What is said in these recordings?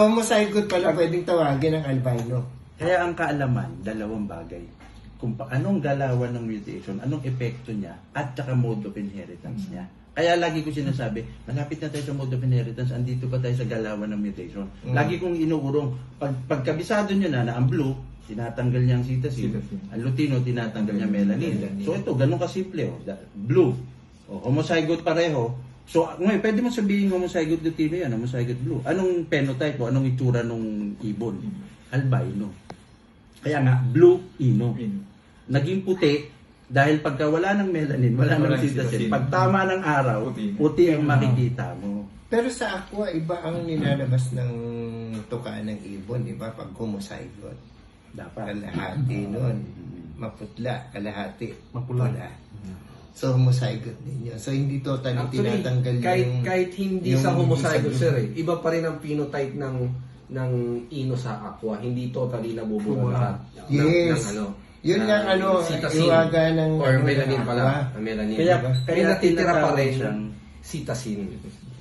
Homozygote pala pwedeng tawagin ng albino. Kaya ang kaalaman, dalawang bagay. Kung anong galawan ng mutation, anong epekto niya, at saka mode of inheritance niya. Kaya lagi ko sinasabi, malapit na tayo sa mode of inheritance, andito pa tayo sa galawan ng mutation. Lagi kong inuurong, pagkabisado nyo na ang blue, tinatanggal niya ang cytosine. Ang lutino, tinatanggal niya melanin. So ito, ganun kasimple. Blue. Homozygote pareho. So ngayon, pwede mo sabihin homozygote lutino yan, homozygote blue. Anong phenotype o anong itsura nung ibon? Albino. Kaya nga, blue-ino. Naging puti dahil pagka wala ng melanin, wala ng cytosine. Pag tama ng araw, puti ang makikita mo. Pero sa aqua, iba ang nilalabas ng tukaan ng ibon, di ba? Pag homozygote. Dapat. Kalahati nun. Maputla, kalahati. Mapula. So, homozygote din yun. So, hindi totally tinatanggal yung... Kahit hindi sa homozygote, sir, iba pa rin ang phenotype ng ino sa aqua. Hindi totally nabubura lahat. Yes. Yun lang iwaga ng... Or melanin pala. Melanin. Kaya natitira pa rin siyang cytosine.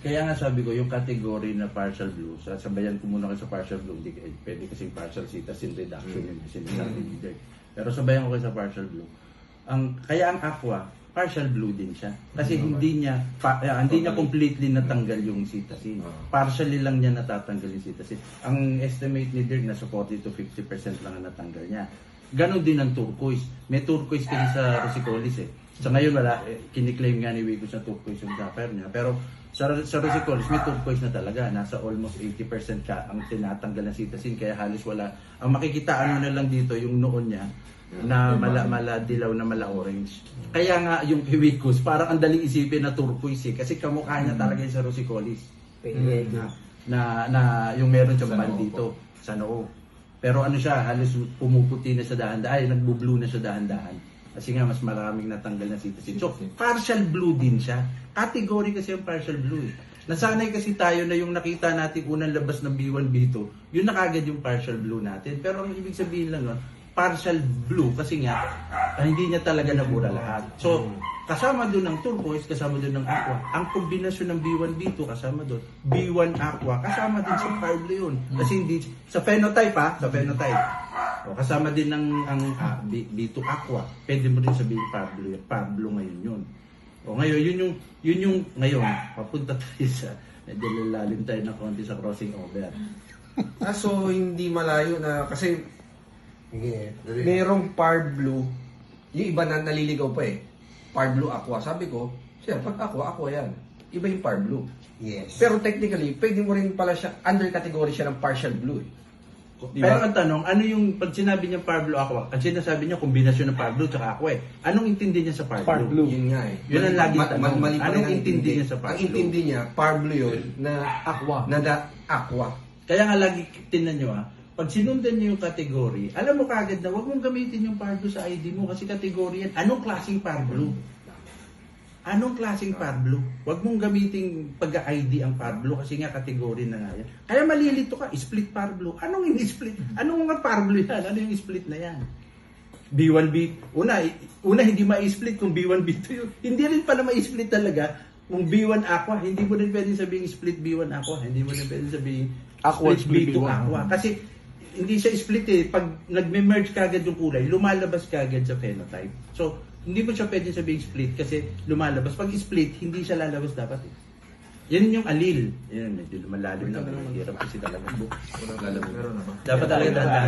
Kaya nga sabi ko, yung category na partial blue, sabayan ko muna kayo sa partial blue, hindi pwede kasing partial cytosine reduction yung sinasabi ni Dirk. Pero sabayan ko kayo sa partial blue. Kaya ang aqua, partial blue din siya. Kasi hindi niya completely natanggal yung cytosine. Partially lang niya natatanggal yung cytosine. Ang estimate ni Dirk, nasa 40 to 50% lang ang natanggal niya. Ganon din ang turquoise. May turquoise kasi sa Rosicolis eh. Sa ngayon wala, kiniklaim nga ni Wigos na turquoise yung sapphire niya. Pero sa Rosicolis, may turquoise na talaga. Nasa almost 80% ka ang tinatanggal ng cytosine. Kaya halos wala. Ang makikita na lang dito, yung noon niya, na mala dilaw na mala orange. Kaya nga yung Wigos, parang ang daling isipin na turquoise eh. Kasi kamukha niya talaga yung sa Rosicolis. Na yung meron siyang band dito sa noo. Pero ano siya, halos pumuputi na sa dahan-dahan, nagbo-blue na sa dahan-dahan. Kasi nga mas maraming natanggal na cytosine. So, partial blue din siya. Category kasi yung partial blue eh. Nasanay kasi tayo na yung nakita natin unang labas ng B1, B2, yun na kagad yung partial blue natin. Pero ang ibig sabihin lang nun, partial blue kasi nga hindi niya talaga nabura lahat. So, kasama doon ng turquoise, kasama doon ng aqua. Ang kombinasyon ng B1, B2 kasama doon. B1 aqua, kasama din sa par blue yun. Kasi hindi, sa phenotype sa phenotype. O, kasama din ng B2 aqua. Pwede mo rin sabihin par blue ngayon yun. O ngayon, yun yung ngayon, papunta tayo sa, medyo lalalim tayo na konti sa crossing over. So, hindi malayo na, kasi merong par blue, yung iba na naliligaw pa eh. Par blue aqua. Sabi ko, siya, pag aqua yan. Iba yung par blue. Yes. Pero technically, pwede mo rin pala siya, under category siya ng partial blue eh. Pero ang tanong, ano yung, pag sinabi niya par blue aqua, ang sinasabi niya kombinasyon ng par blue at aqua eh. Anong intindi niya sa par blue? Yun nga eh. Yun ang lagi tanong. Anong intindi niya sa par blue? Ang intindi niya, par blue yun, na aqua. Aqua. Kaya nga lagi, tinan nyo pag sinundan niyo yung category, alam mo kagad na huwag mong gamitin yung par blue sa ID mo kasi category yan. Anong klaseng par blue? Anong klaseng par blue? Huwag mong gamitin pag-ID ang par blue kasi nga category na nga yan. Kaya malilito ka, split par blue. Anong hindi split? Anong nga par blue yan? Ano yung split na yan? B1, B, una hindi ma-split kung B1, B2 yun. Hindi rin pala ma-split talaga kung B1 aqua. Hindi mo rin pwedeng sabihin split B1 aqua. Hindi mo rin pwedeng sabihin split B2 aqua. Kasi hindi siya split eh. Pag nagme-merge kagad yung kulay, lumalabas kagad sa phenotype. So, hindi mo siya pwedeng sabihin split kasi lumalabas. Pag split, hindi siya lalabas dapat eh. Yan yung allele. Yan, medyo lumalalim na. Hirap kasi talaga. Dapat talaga dapat.